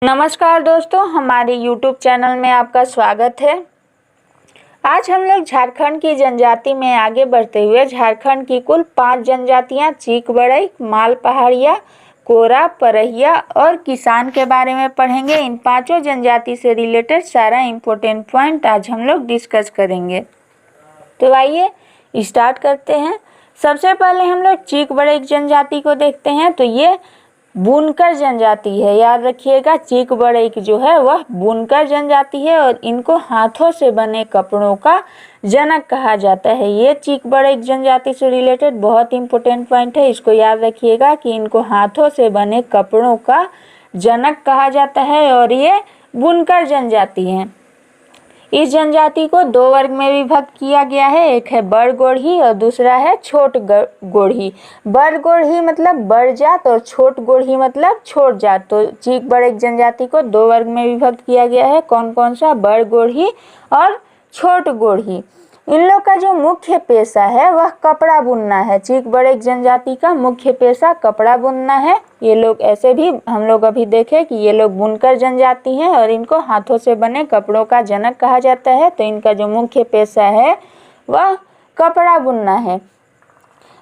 नमस्कार दोस्तों, हमारे YouTube चैनल में आपका स्वागत है। आज हम लोग झारखंड की जनजाति में आगे बढ़ते हुए झारखंड की कुल 5 जनजातियां चीक बड़ई, माल पहाड़िया, कोरा, परहिया और किसान के बारे में पढ़ेंगे। इन पांचों जनजाति से रिलेटेड सारा इम्पोर्टेंट पॉइंट आज हम लोग डिस्कस करेंगे। तो आइए स्टार्ट करते हैं। सबसे पहले हम लोग चीक बड़ई जनजाति को देखते हैं। तो ये बुनकर जनजाति है, याद रखिएगा। चीक बड़ई जो है वह बुनकर जनजाति है और इनको हाथों से बने कपड़ों का जनक कहा जाता है। ये चीक बड़ई जनजाति से रिलेटेड बहुत इंपॉर्टेंट पॉइंट है, इसको याद रखिएगा कि इनको हाथों से बने कपड़ों का जनक कहा जाता है और ये बुनकर जनजाति है। इस जनजाति को 2 वर्ग में विभक्त किया गया है। एक है बड़ गोढ़ी और दूसरा है छोट गोढ़ी। बड़ गोढ़ी मतलब बड़ जात और छोट गोढ़ी मतलब छोट जात। तो चीक बड़ई जनजाति को 2 वर्ग में विभक्त किया गया है। कौन कौन सा? बड़ गोढ़ी और छोट गोढ़ी। इन लोग का जो मुख्य पेशा है वह कपड़ा बुनना है। चीक बड़ई जनजाति का मुख्य पेशा कपड़ा बुनना है। ये लोग ऐसे भी हम लोग अभी देखे कि ये लोग बुनकर जनजाति हैं और इनको हाथों से बने कपड़ों का जनक कहा जाता है। तो इनका जो मुख्य पेशा है वह कपड़ा बुनना है।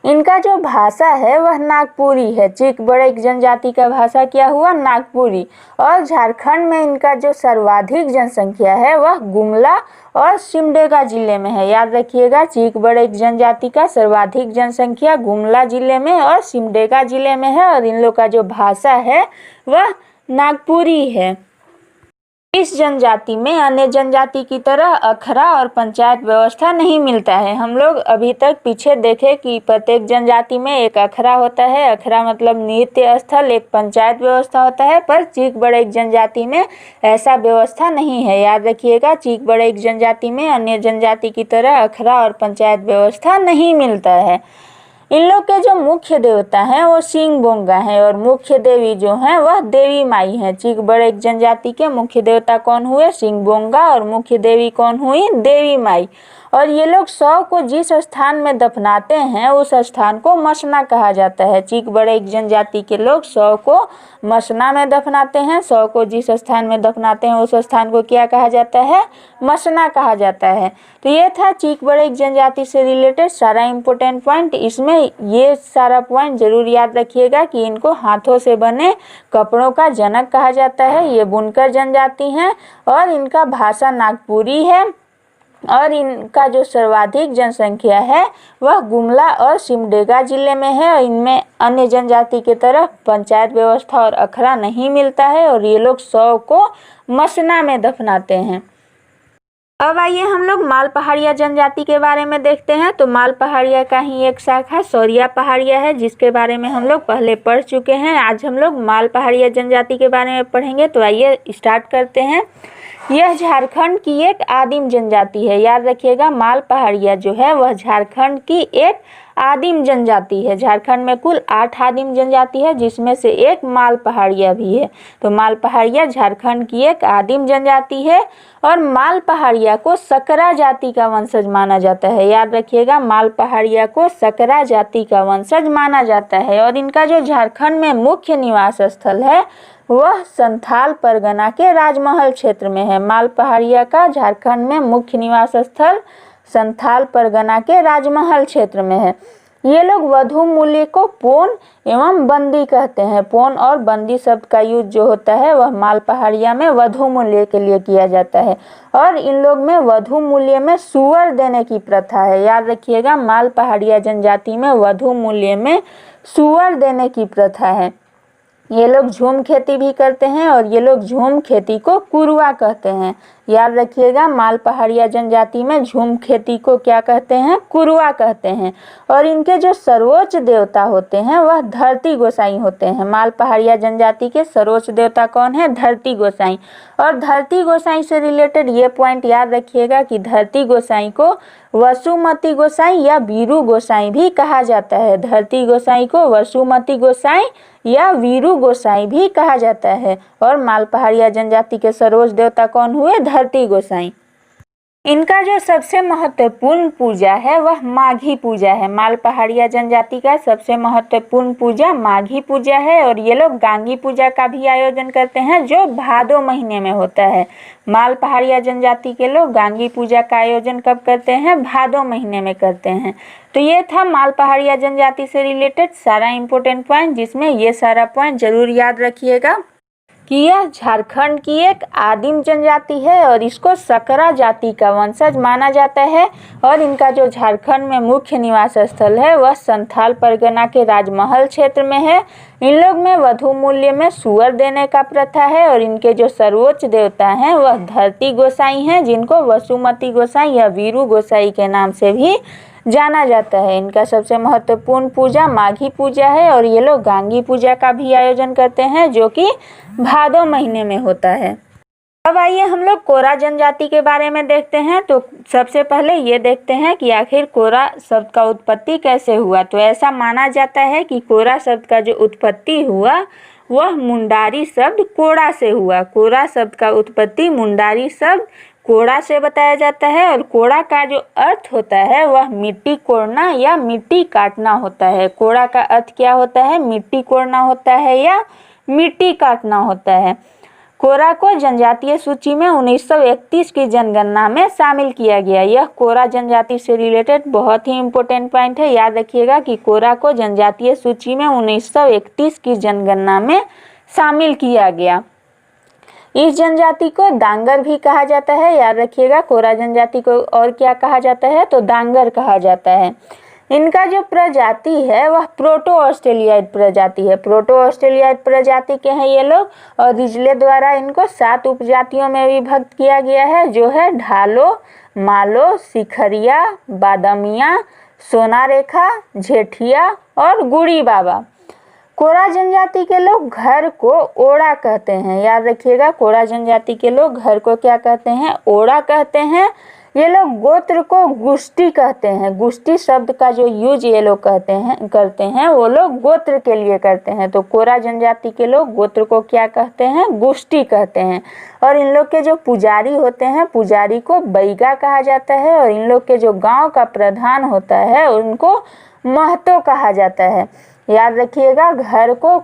इनका जो भाषा है वह नागपुरी है। चीक बड़ई जनजाति का भाषा क्या हुआ? नागपुरी। और झारखंड में इनका जो सर्वाधिक जनसंख्या है वह गुमला और सिमडेगा जिले में है। याद रखिएगा, चीक बड़ई जनजाति का सर्वाधिक जनसंख्या गुमला जिले में और सिमडेगा जिले में है और इन लोग का जो भाषा है वह नागपुरी है। इस जनजाति में अन्य जनजाति की तरह अखरा और पंचायत व्यवस्था नहीं मिलता है। हम लोग अभी तक पीछे देखे कि प्रत्येक जनजाति में एक अखरा होता है। अखरा मतलब नृत्य स्थल, एक पंचायत व्यवस्था होता है, पर चीक बड़ई जनजाति में ऐसा व्यवस्था नहीं है। याद रखिएगा, चीक बड़ई जनजाति में अन्य जनजाति की तरह अखरा और पंचायत व्यवस्था नहीं मिलता है। इन लोग के जो मुख्य देवता हैं वो सिंह बोंगा हैं और मुख्य देवी जो हैं वह देवी माई हैं। चीक बड़ई जनजाति के मुख्य देवता कौन हुए? सिंह बोंगा। और मुख्य देवी कौन हुई? देवी माई। और ये लोग शव को जिस स्थान में दफनाते हैं उस स्थान को मसना कहा जाता है। चीक बड़ई जनजाति के लोग शव को मसना में दफनाते हैं। शव को जिस स्थान में दफनाते हैं उस स्थान को क्या कहा जाता है? मसना कहा जाता है। तो ये था चीक बड़ई जनजाति से रिलेटेड सारा इम्पोर्टेंट पॉइंट। इसमें ये सारा पॉइंट जरूर याद रखिएगा कि इनको हाथों से बने कपड़ों का जनक कहा जाता है। ये बुनकर जनजाति हैं और इनका भाषा नागपुरी है और इनका जो सर्वाधिक जनसंख्या है वह गुमला और सिमडेगा जिले में है। इनमें अन्य जनजाति की तरह पंचायत व्यवस्था और अखरा नहीं मिलता है और ये लोग शव को मसना में दफनाते हैं। अब आइए हम लोग माल पहाड़िया जनजाति के बारे में देखते हैं। तो माल पहाड़िया का ही एक शाखा सौरिया पहाड़िया है, जिसके बारे में हम लोग पहले पढ़ चुके हैं। आज हम लोग माल पहाड़िया जनजाति के बारे में पढ़ेंगे। तो आइए स्टार्ट करते हैं। यह झारखंड की एक आदिम जनजाति है। याद रखिएगा, माल पहाड़िया जो है वह झारखंड की एक आदिम जनजाति है। झारखंड में कुल 8 आदिम जनजाति है, जिसमें से एक माल पहाड़िया भी है। तो माल पहाड़िया झारखंड की एक आदिम जनजाति है और माल पहाड़िया को सकरा जाति का वंशज माना जाता है। याद रखिएगा, माल पहाड़िया को सकरा जाति का वंशज माना जाता है और इनका जो झारखंड में मुख्य निवास स्थल है वह संथाल परगना के राजमहल क्षेत्र में है। माल पहाड़िया का झारखंड में मुख्य निवास स्थल संथाल परगना के राजमहल क्षेत्र में है। ये लोग वधु मूल्य को पोन एवं बंदी कहते हैं। पोन और बंदी शब्द का यूज जो होता है वह माल पहाड़िया में वधु मूल्य के लिए किया जाता है और इन लोग में वधु मूल्य में सुअर देने की प्रथा है। याद रखिएगा, माल पहाड़िया जनजाति में वधु मूल्य में सुअर देने की प्रथा है। ये लोग झूम खेती भी करते हैं और ये लोग झूम खेती को कुरुआ कहते हैं। याद रखिएगा, माल पहाड़िया जनजाति में झूम खेती को क्या कहते हैं? कुरुआ कहते हैं। और इनके जो सर्वोच्च देवता होते हैं वह धरती गोसाई होते हैं। माल पहाड़िया जनजाति के सर्वोच्च देवता कौन है? धरती गोसाई। और धरती गोसाई से रिलेटेड ये पॉइंट याद रखिएगा कि धरती गोसाई को वसुमती गोसाई या वीरू गोसाई भी कहा जाता है। धरती गोसाई को वसुमती गोसाई या वीरू गोसाई भी कहा जाता है। और माल पहाड़िया जनजाति के सर्वोच्च देवता कौन हुए? धरती गोसाई। इनका जो सबसे महत्वपूर्ण पूजा है वह माघी पूजा है। माल पहाड़िया जनजाति का सबसे महत्वपूर्ण पूजा माघी पूजा है और ये लोग गांगी पूजा का भी आयोजन करते हैं जो भादो महीने में होता है। माल पहाड़िया जनजाति के लोग गांगी पूजा का आयोजन कब करते हैं? भादो महीने में करते हैं। तो ये था माल पहाड़िया जनजाति से रिलेटेड सारा इम्पोर्टेंट पॉइंट, जिसमें ये सारा पॉइंट जरूर याद रखिएगा कि यह झारखंड की एक आदिम जनजाति है और इसको सकरा जाति का वंशज माना जाता है। और इनका जो झारखंड में मुख्य निवास स्थल है वह संथाल परगना के राजमहल क्षेत्र में है। इन लोग में वधु मूल्य में सुअर देने का प्रथा है और इनके जो सर्वोच्च देवता हैं वह धरती गोसाई हैं, जिनको वसुमती गोसाई या वीरू गोसाई के नाम से भी जाना जाता है। इनका सबसे महत्वपूर्ण पूजा माघी पूजा है और ये लोग गांगी पूजा का भी आयोजन करते हैं जो कि भादो महीने में होता है। अब आइए हम लोग कोरा जनजाति के बारे में देखते हैं। तो सबसे पहले ये देखते हैं कि आखिर कोरा शब्द का उत्पत्ति कैसे हुआ। तो ऐसा माना जाता है कि कोरा शब्द का जो उत्पत्ति हुआ वह मुंडारी शब्द कोड़ा से हुआ। कोरा शब्द का उत्पत्ति मुंडारी शब्द कोड़ा से बताया जाता है और कोड़ा का जो अर्थ होता है वह मिट्टी कोड़ना या मिट्टी काटना होता है। कोड़ा का अर्थ क्या होता है? मिट्टी कोड़ना होता है या मिट्टी काटना होता है। कोरा को जनजातीय सूची में 1931 की जनगणना में शामिल किया गया। यह कोरा जनजाति से रिलेटेड बहुत ही इम्पोर्टेंट पॉइंट है। याद रखिएगा कि कोरा को जनजातीय सूची में 1931 की जनगणना में शामिल किया गया। इस जनजाति को डांगर भी कहा जाता है। याद रखिएगा कोरा जनजाति को और क्या कहा जाता है? तो डांगर कहा जाता है। इनका जो प्रजाति है वह प्रोटो ऑस्ट्रेलियाइड प्रजाति है। प्रोटो ऑस्ट्रेलियाइड प्रजाति के हैं ये लोग और रिजले द्वारा इनको 7 उपजातियों में विभक्त किया गया है, जो है ढालो, मालो, शिखरिया, बादामिया, सोनारेखा, झेठिया और गुड़ी बाबा। कोरा जनजाति के लोग घर को ओड़ा कहते हैं। याद रखिएगा कोरा जनजाति के लोग घर को क्या कहते हैं? ओड़ा कहते हैं। ये लोग गोत्र को गुष्टी कहते हैं। गुष्टी शब्द का जो यूज ये लोग करते हैं वो लोग गोत्र के लिए करते हैं। तो कोरा जनजाति के लोग गोत्र को क्या कहते हैं? गुष्टी कहते हैं। और इन लोग के जो पुजारी होते हैं पुजारी को बैगा कहा जाता है और इन लोग के जो गांव का प्रधान होता है उनको महतो कहा जाता है। याद रखिएगा घर को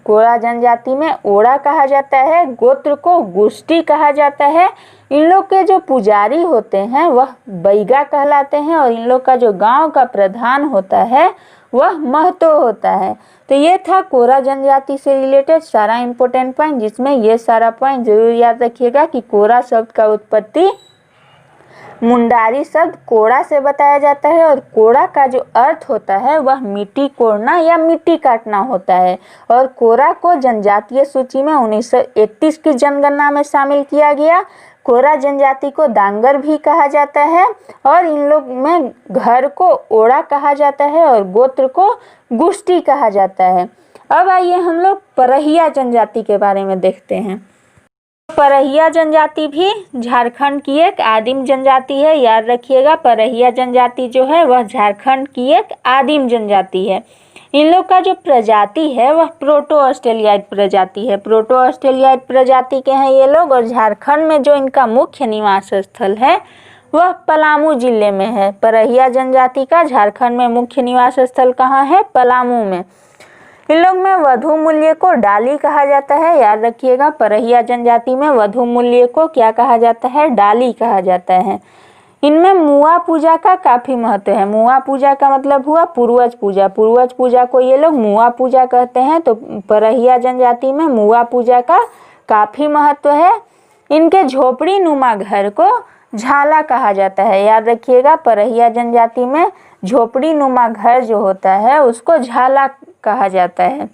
कोरा जनजाति में ओड़ा कहा जाता है, गोत्र को गुष्टी कहा जाता है। इन लोग के जो पुजारी होते हैं वह बैगा कहलाते हैं और इन लोग का जो गांव का प्रधान होता है वह महतो होता है। तो ये था कोरा जनजाति से रिलेटेड सारा इम्पोर्टेंट पॉइंट, जिसमें ये सारा पॉइंट जरूर याद रखिएगा कि कोरा शब्द का उत्पत्ति मुंडारी शब्द कोड़ा से बताया जाता है और कोड़ा का जो अर्थ होता है वह मिट्टी कोड़ना या मिट्टी काटना होता है। और कोरा को जनजातीय सूची में 1931 की जनगणना में शामिल किया गया। कोरा जनजाति को डांगर भी कहा जाता है और इन लोग में घर को ओड़ा कहा जाता है और गोत्र को गुष्टी कहा जाता है। अब आइए हम लोग परहिया जनजाति के बारे में देखते हैं। परहिया जनजाति भी झारखंड की एक आदिम जनजाति है। याद रखिएगा परहिया जनजाति जो है वह झारखंड की एक आदिम जनजाति है। इन लोग का जो प्रजाति है वह प्रोटो ऑस्ट्रेलियाइड प्रजाति है। प्रोटो ऑस्ट्रेलियाइड प्रजाति के हैं ये लोग और झारखंड में जो इनका मुख्य निवास स्थल है वह पलामू जिले में है। परहिया जनजाति का झारखंड में मुख्य निवास स्थल कहाँ है? पलामू में। इन लोग में वधु मूल्य को डाली कहा जाता है। याद रखिएगा परहिया जनजाति में वधु मूल्य को क्या कहा जाता है? डाली कहा जाता है। इनमें मुआ पूजा का काफी महत्व है। मुआ पूजा का मतलब हुआ पूर्वज पूजा। पूर्वज पूजा को ये लोग मुआ पूजा कहते हैं। तो परहिया जनजाति में मुआ पूजा का काफी महत्व है। इनके झोपड़ी नुमा घर को झाला कहा जाता है। याद रखिएगा परहिया जनजाति में झोपड़ी नुमा घर जो होता है उसको झाला कहा जाता है।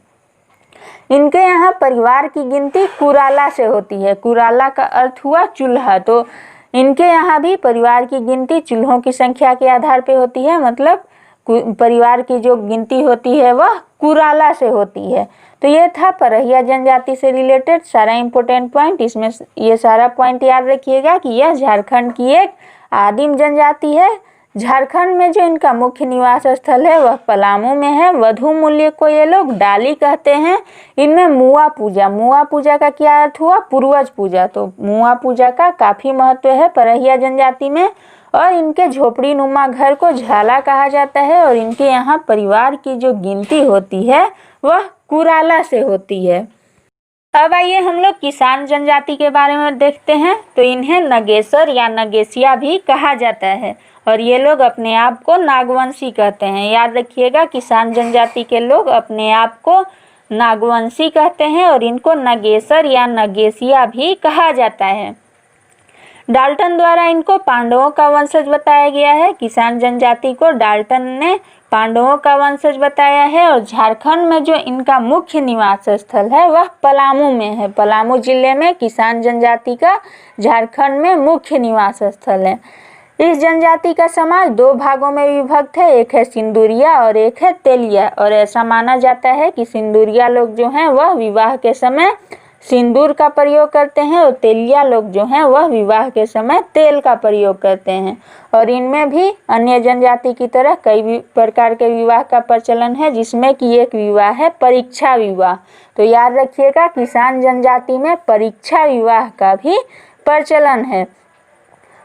इनके यहाँ परिवार की गिनती कुराला से होती है। कुराला का अर्थ हुआ चूल्हा। तो इनके यहाँ भी परिवार की गिनती चूल्हों की संख्या के आधार पे होती है। मतलब परिवार की जो गिनती होती है वह कुराला से होती है। तो ये था परहिया जनजाति से रिलेटेड सारा इम्पोर्टेंट पॉइंट। इसमें ये सारा पॉइंट याद रखिएगा कि यह झारखंड की एक आदिम जनजाति है झारखंड में जो इनका मुख्य निवास स्थल है वह पलामू में है। वधु मूल्य को ये लोग डाली कहते हैं। इनमें मुआ पूजा का क्या अर्थ हुआ? पूर्वज पूजा। तो मुआ पूजा का काफी महत्व है परहिया जनजाति में। और इनके झोपड़ी नुमा घर को झाला कहा जाता है। और इनके यहाँ परिवार की जो गिनती होती है वह कुराला से होती है। अब आइए हम लोग किसान जनजाति के बारे में देखते हैं। तो इन्हें नगेसर या नगेसिया भी कहा जाता है। और ये लोग अपने आप को नागवंशी कहते हैं। याद रखिएगा, किसान जनजाति के लोग अपने आप को नागवंशी कहते हैं और इनको नगेसर या नगेसिया भी कहा जाता है। डाल्टन द्वारा इनको पांडवों का वंशज बताया गया है। किसान जनजाति को डाल्टन ने पांडवों का वंशज बताया है। और झारखंड में जो इनका मुख्य निवास स्थल है वह पलामू में है। पलामू जिले में किसान जनजाति का झारखंड में मुख्य निवास स्थल है। इस जनजाति का समाज दो भागों में विभक्त है, एक है सिंदूरिया और एक है तेलिया। और ऐसा माना जाता है कि सिंदूरिया लोग जो हैं वह विवाह के समय सिंदूर का प्रयोग करते हैं और तेलिया लोग जो हैं वह विवाह के समय तेल का प्रयोग करते हैं। और इनमें भी अन्य जनजाति की तरह कई प्रकार के विवाह का प्रचलन है, जिसमें कि एक विवाह है परीक्षा विवाह। तो याद रखिएगा, किसान जनजाति में परीक्षा विवाह का भी प्रचलन है।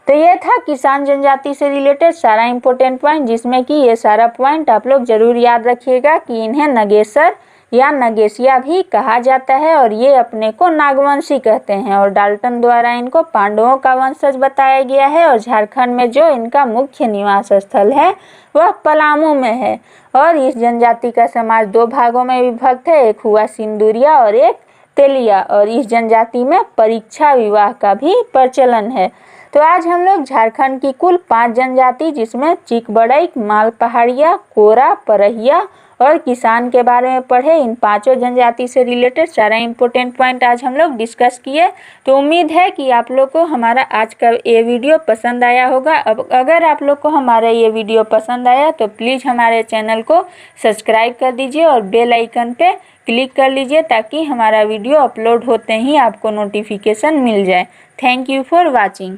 तो ये था किसान जनजाति से रिलेटेड सारा इंपॉर्टेंट पॉइंट, जिसमें कि ये सारा पॉइंट आप लोग जरूर याद रखिएगा कि इन्हें नगेसर या नगेसिया भी कहा जाता है और ये अपने को नागवंशी कहते हैं। और डाल्टन द्वारा इनको पांडवों का वंशज बताया गया है। और झारखंड में जो इनका मुख्य निवास स्थल है वह पलामू में है। और इस जनजाति का समाज दो भागों में विभक्त है, एक हुआ सिंदूरिया और एक तेलिया। और इस जनजाति में परीक्षा विवाह का भी प्रचलन है। तो आज हम लोग झारखंड की कुल 5 जनजाति, जिसमें चीक बड़ई, माल पहाड़िया, कोरा, परहिया और किसान के बारे में पढ़े। इन 5 जनजाति से रिलेटेड सारा इंपॉर्टेंट पॉइंट आज हम लोग डिस्कस किए। तो उम्मीद है कि आप लोग को हमारा आज का ये वीडियो पसंद आया होगा। अब अगर आप लोग को हमारा ये वीडियो पसंद आया तो प्लीज़ हमारे चैनल को सब्सक्राइब कर दीजिए और बेल आइकन पे क्लिक कर लीजिए, ताकि हमारा वीडियो अपलोड होते ही आपको नोटिफिकेशन मिल जाए। Thank you for watching.